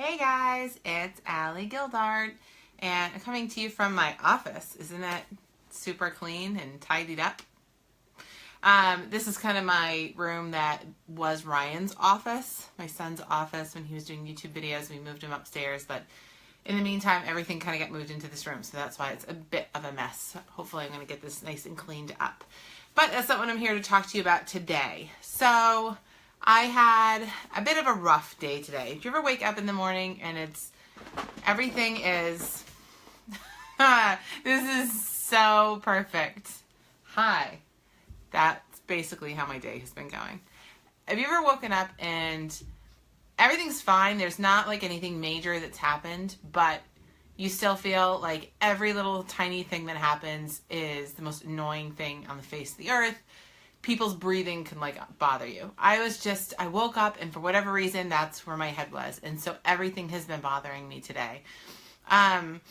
Hey guys, it's Allie Gildart, and I'm coming to you from my office. Isn't it super clean and tidied up? This is kind of my room that was Ryan's office, my son's office when he was doing YouTube videos. We moved him upstairs, but in the meantime, everything kind of got moved into this room, so that's why it's a bit of a mess. Hopefully I'm going to get this nice and cleaned up. But that's not what I'm here to talk to you about today. So I had a bit of a rough day today. If you ever wake up in the morning and everything is, this is so perfect. Hi. That's basically how my day has been going. Have you ever woken up and everything's fine? There's not like anything major that's happened, but you still feel like every little tiny thing that happens is the most annoying thing on the face of the earth. People's breathing can like bother you. I woke up and for whatever reason, that's where my head was. And so everything has been bothering me today. And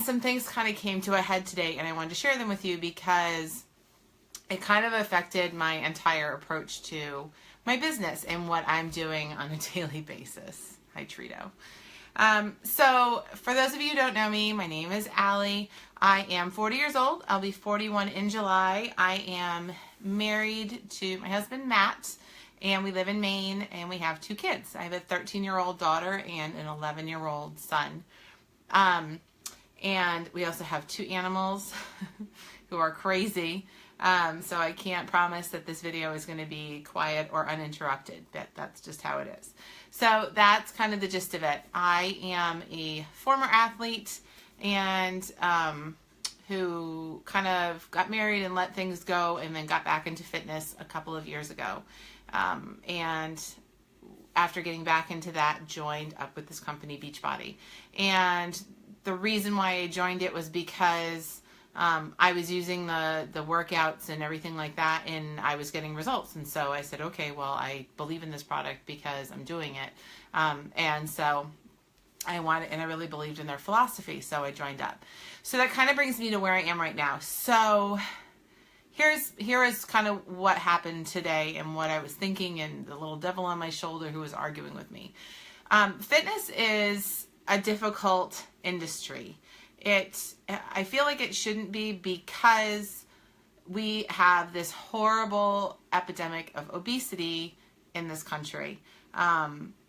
some things kind of came to a head today, and I wanted to share them with you because it kind of affected my entire approach to my business and what I'm doing on a daily basis. Hi, Trito. So for those of you who don't know me, my name is Allie. I am 40 years old. I'll be 41 in July. I am married to my husband, Matt, and we live in Maine, and we have 2 kids. I have a 13-year-old daughter and an 11-year-old son. And we also have 2 animals who are crazy. So I can't promise that this video is going to be quiet or uninterrupted, but that's just how it is. So that's kind of the gist of it. I am a former athlete and who kind of got married and let things go and then got back into fitness a couple of years ago. And after getting back into that, joined up with this company, Beachbody. And the reason why I joined it was because I was using the workouts and everything like that, and I was getting results. And so I said, okay, well, I believe in this product because I'm doing it. And so I really believed in their philosophy, so I joined up. So that kind of brings me to where I am right now. So here is kind of what happened today and what I was thinking and the little devil on my shoulder who was arguing with me. Fitness is a difficult industry. I feel like it shouldn't be because we have this horrible epidemic of obesity in this country.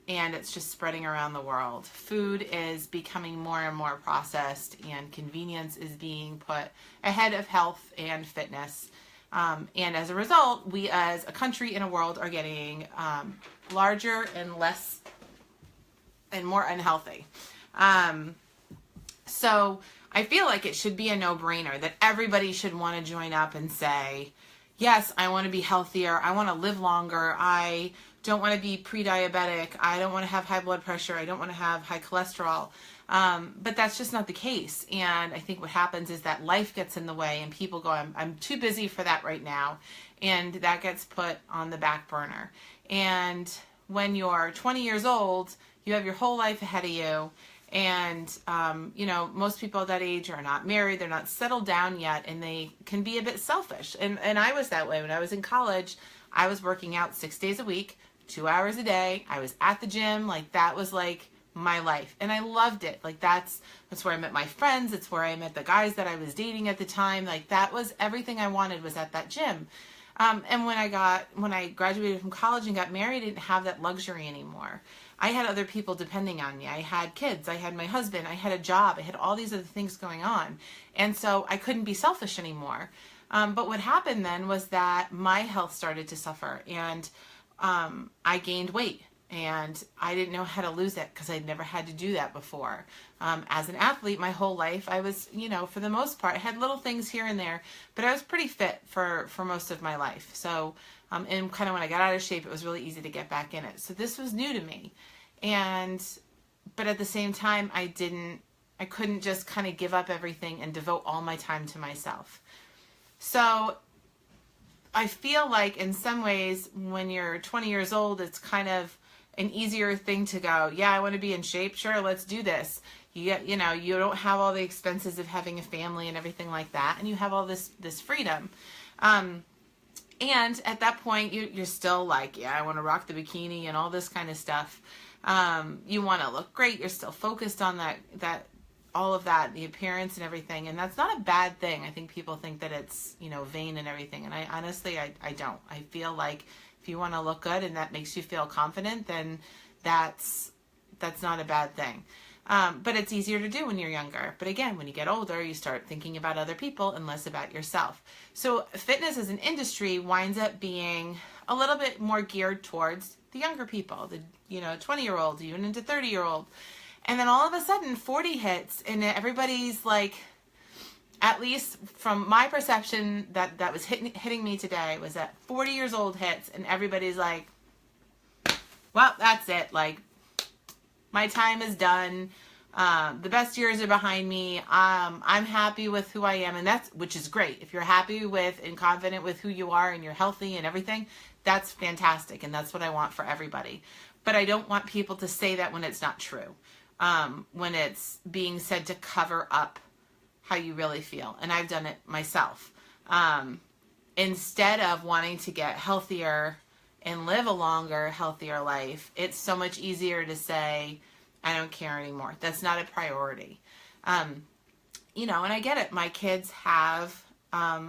And it's just spreading around the world. Food is becoming more and more processed, and convenience is being put ahead of health and fitness. And as a result, we as a country and a world are getting larger and less and more unhealthy. So I feel like it should be a no-brainer that everybody should want to join up and say, yes, I want to be healthier. I want to live longer. I don't want to be pre-diabetic. I don't want to have high blood pressure. I don't want to have high cholesterol. But that's just not the case. And I think what happens is that life gets in the way and people go, I'm too busy for that right now. And that gets put on the back burner. And when you're 20 years old, you have your whole life ahead of you. And, most people at that age are not married, they're not settled down yet, and they can be a bit selfish. And I was that way. When I was in college, I was working out 6 days a week, 2 hours a day. I was at the gym. Like, that was like my life. And I loved it. Like, that's where I met my friends. It's where I met the guys that I was dating at the time. Like, that was everything I wanted was at that gym. And when I graduated from college and got married, I didn't have that luxury anymore. I had other people depending on me. I had kids. I had my husband. I had a job. I had all these other things going on. And so I couldn't be selfish anymore. But what happened then was that my health started to suffer, and I gained weight. And I didn't know how to lose it because I'd never had to do that before. As an athlete, my whole life, I was, for the most part, I had little things here and there, but I was pretty fit for most of my life. So, and kind of when I got out of shape, it was really easy to get back in it. So this was new to me. But at the same time, I couldn't just kind of give up everything and devote all my time to myself. So I feel like in some ways, when you're 20 years old, it's kind of an easier thing to go, yeah, I want to be in shape. Sure, let's do this. You don't have all the expenses of having a family and everything like that, and you have all this freedom. And at that point, you're still like, yeah, I want to rock the bikini and all this kind of stuff. You want to look great. You're still focused on that all of that, the appearance and everything. And that's not a bad thing. I think people think that it's, vain and everything. And I honestly, I don't. I feel like if you want to look good and that makes you feel confident, then that's not a bad thing. But it's easier to do when you're younger. But again, when you get older, you start thinking about other people and less about yourself. So fitness as an industry winds up being a little bit more geared towards the younger people, the 20-year-olds, even into 30-year-old. And then all of a sudden 40 hits and everybody's like, at least from my perception that was hitting me today, was that 40 years old hits and everybody's like, well, that's it. Like, my time is done. The best years are behind me. I'm happy with who I am, and which is great. If you're happy with and confident with who you are and you're healthy and everything, that's fantastic, and that's what I want for everybody. But I don't want people to say that when it's not true, when it's being said to cover up how you really feel. And I've done it myself. Instead of wanting to get healthier and live a longer, healthier life, it's so much easier to say, I don't care anymore. That's not a priority. And I get it. My kids have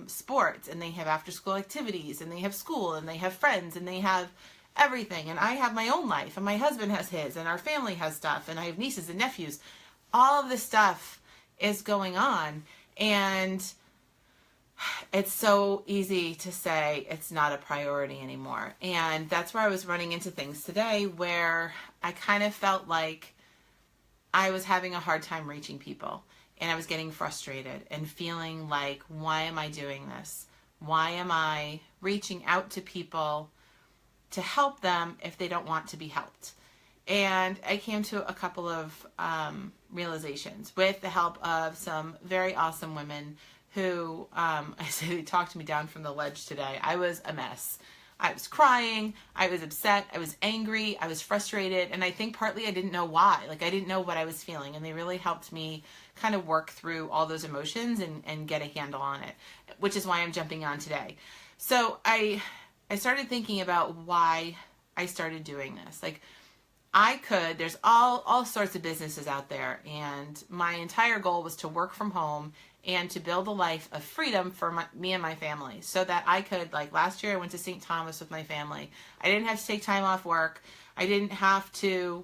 sports, and they have after-school activities, and they have school, and they have friends, and they have everything. And I have my own life, and my husband has his, and our family has stuff, and I have nieces and nephews. All of this stuff is going on, and it's so easy to say it's not a priority anymore. And that's where I was running into things today where I kind of felt like I was having a hard time reaching people, and I was getting frustrated and feeling like, why am I doing this? Why am I reaching out to people to help them if they don't want to be helped? And I came to a couple of realizations with the help of some very awesome women who, I say they talked me down from the ledge today. I was a mess. I was crying. I was upset. I was angry. I was frustrated. And I think partly I didn't know why. Like, I didn't know what I was feeling. And they really helped me kind of work through all those emotions and get a handle on it, which is why I'm jumping on today. So I started thinking about why I started doing this. Like, there's all sorts of businesses out there, and my entire goal was to work from home and to build a life of freedom for me and my family, so that I could, like last year I went to St. Thomas with my family. I didn't have to take time off work. I didn't have to,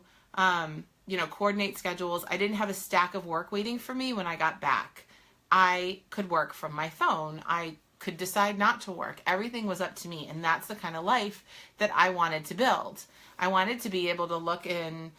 coordinate schedules. I didn't have a stack of work waiting for me when I got back. I could work from my phone. I could decide not to work. Everything was up to me, and that's the kind of life that I wanted to build. I wanted to be able to look in,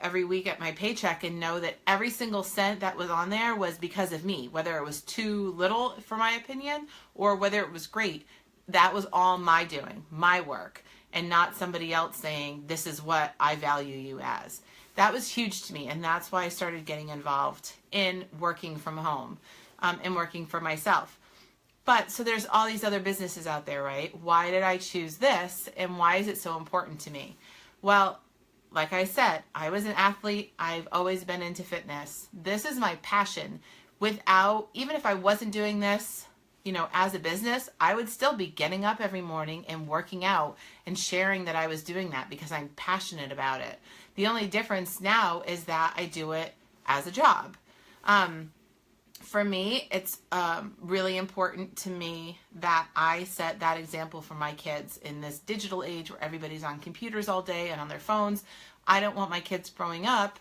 every week at my paycheck and know that every single cent that was on there was because of me, whether it was too little for my opinion or whether it was great. That was all my doing, my work, and not somebody else saying, this is what I value you as. That was huge to me, and that's why I started getting involved in working from home and working for myself. But so there's all these other businesses out there, right? Why did I choose this, and why is it so important to me? Well, like I said, I was an athlete. I've always been into fitness. This is my passion. Even if I wasn't doing this, as a business, I would still be getting up every morning and working out and sharing that I was doing that because I'm passionate about it. The only difference now is that I do it as a job. For me, it's really important to me that I set that example for my kids in this digital age where everybody's on computers all day and on their phones. I don't want my kids growing up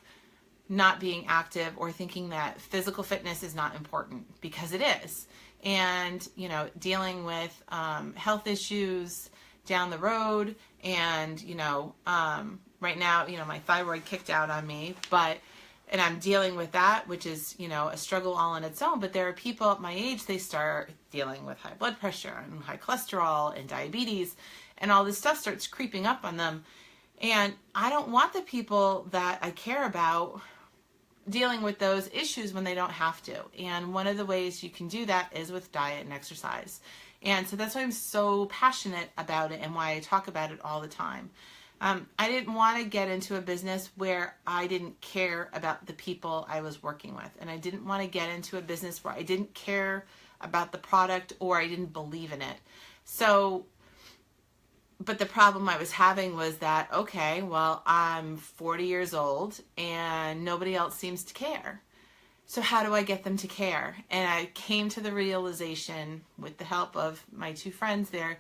not being active or thinking that physical fitness is not important, because it is. And, dealing with health issues down the road and, right now, my thyroid kicked out on me, and I'm dealing with that, which is, a struggle all on its own. But there are people at my age, they start dealing with high blood pressure and high cholesterol and diabetes, and all this stuff starts creeping up on them. And I don't want the people that I care about dealing with those issues when they don't have to. And one of the ways you can do that is with diet and exercise. And so that's why I'm so passionate about it and why I talk about it all the time. I didn't want to get into a business where I didn't care about the people I was working with. And I didn't want to get into a business where I didn't care about the product or I didn't believe in it. So, but the problem I was having was that, okay, well, I'm 40 years old and nobody else seems to care. So how do I get them to care? And I came to the realization, with the help of my two friends there,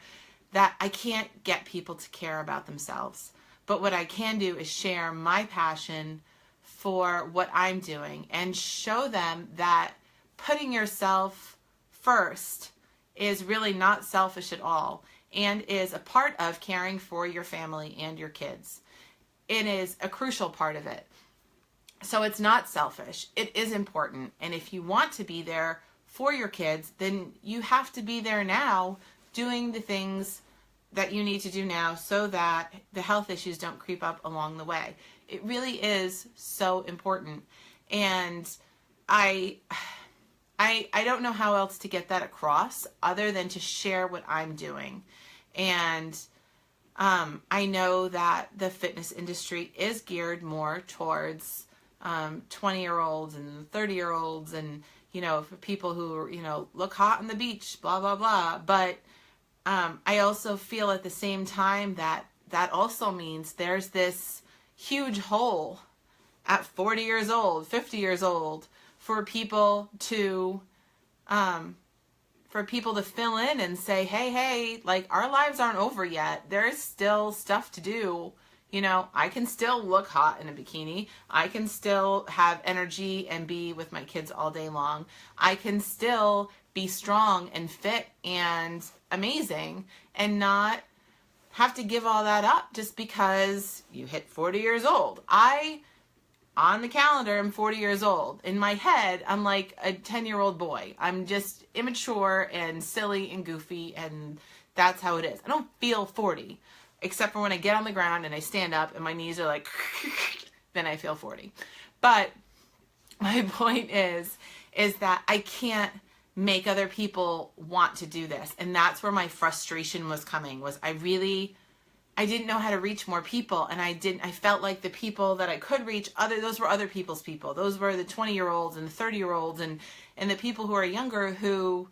that I can't get people to care about themselves. But what I can do is share my passion for what I'm doing and show them that putting yourself first is really not selfish at all and is a part of caring for your family and your kids. It is a crucial part of it. So it's not selfish. It is important. And if you want to be there for your kids, then you have to be there now doing the things that you need to do now so that the health issues don't creep up along the way. It really is so important. And I don't know how else to get that across other than to share what I'm doing. And I know that the fitness industry is geared more towards 20-year-olds and 30-year-olds and, for people who, look hot on the beach, blah, blah, blah. But I also feel at the same time that also means there's this huge hole at 40 years old, 50 years old for people to fill in and say, hey, like, our lives aren't over yet. There's still stuff to do. I can still look hot in a bikini. I can still have energy and be with my kids all day long. I can still be strong and fit and amazing and not have to give all that up just because you hit 40 years old. On the calendar, I'm 40 years old. In my head, I'm like a 10-year-old boy. I'm just immature and silly and goofy, and that's how it is. I don't feel 40. Except for when I get on the ground and I stand up and my knees are like, then I feel 40. But my point is that I can't make other people want to do this. And that's where my frustration was coming, was I didn't know how to reach more people. And I felt like the people that I could reach, those were other people's people. Those were the 20-year-olds and the 30-year-olds and the people who are younger who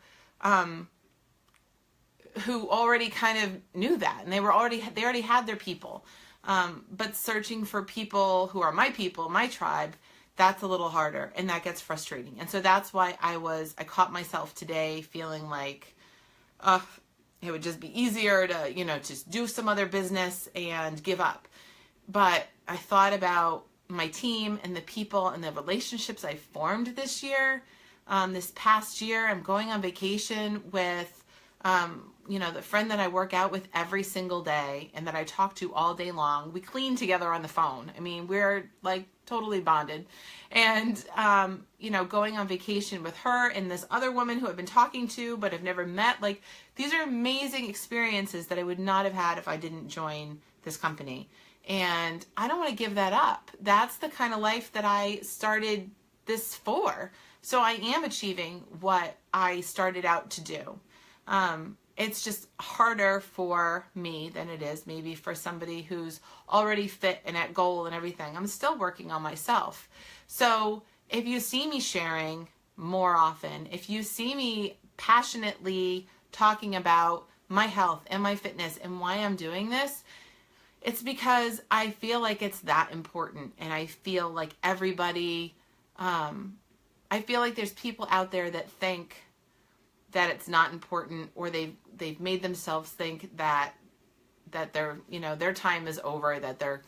already kind of knew that, and they already had their people. But searching for people who are my people, my tribe, that's a little harder, and that gets frustrating. And so that's why I caught myself today feeling like, it would just be easier to, just do some other business and give up. But I thought about my team and the people and the relationships I formed this year. This past year, I'm going on vacation with the friend that I work out with every single day and that I talk to all day long. We clean together on the phone. I mean, we're like totally bonded. And, going on vacation with her and this other woman who I've been talking to but have never met. Like, these are amazing experiences that I would not have had if I didn't join this company. And I don't want to give that up. That's the kind of life that I started this for. So I am achieving what I started out to do. It's just harder for me than it is maybe for somebody who's already fit and at goal and everything. I'm still working on myself. So if you see me sharing more often, if you see me passionately talking about my health and my fitness and why I'm doing this, it's because I feel like it's that important. And I feel like everybody, I feel like there's people out there that think that it's not important, or they've made themselves think that their time is over, that they're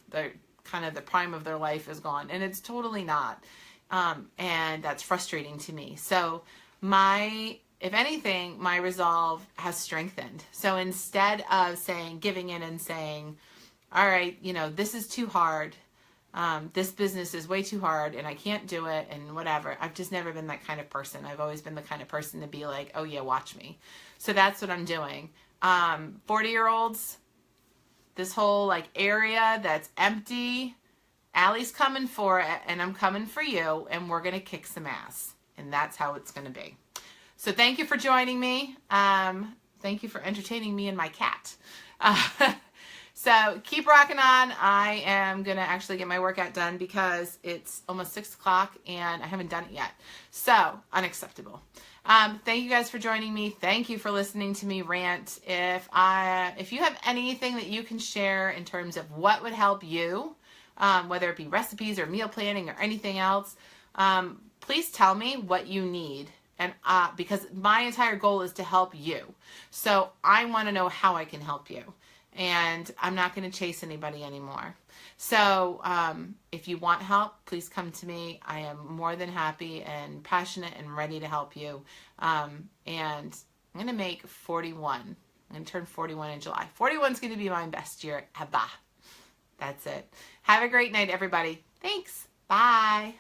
kind of the prime of their life is gone, and it's totally not. And that's frustrating to me. So if anything, my resolve has strengthened. So instead of giving in and saying, all right, this is too hard. This business is way too hard and I can't do it and whatever. I've just never been that kind of person. I've always been the kind of person to be like, oh yeah, watch me. So that's what I'm doing. 40-year-olds, this whole area that's empty, Allie's coming for it and I'm coming for you, and we're going to kick some ass. And that's how it's going to be. So thank you for joining me. Thank you for entertaining me and my cat. So keep rocking on. I am going to actually get my workout done because it's almost 6 o'clock and I haven't done it yet. So unacceptable. Thank you guys for joining me. Thank you for listening to me rant. If you have anything that you can share in terms of what would help you, whether it be recipes or meal planning or anything else, please tell me what you need. And because my entire goal is to help you. So I want to know how I can help you. And I'm not going to chase anybody anymore. So if you want help, please come to me. I am more than happy and passionate and ready to help you. And I'm going to make 41. I'm going to turn 41 in July. 41 is going to be my best year ever. That's it. Have a great night, everybody. Thanks. Bye.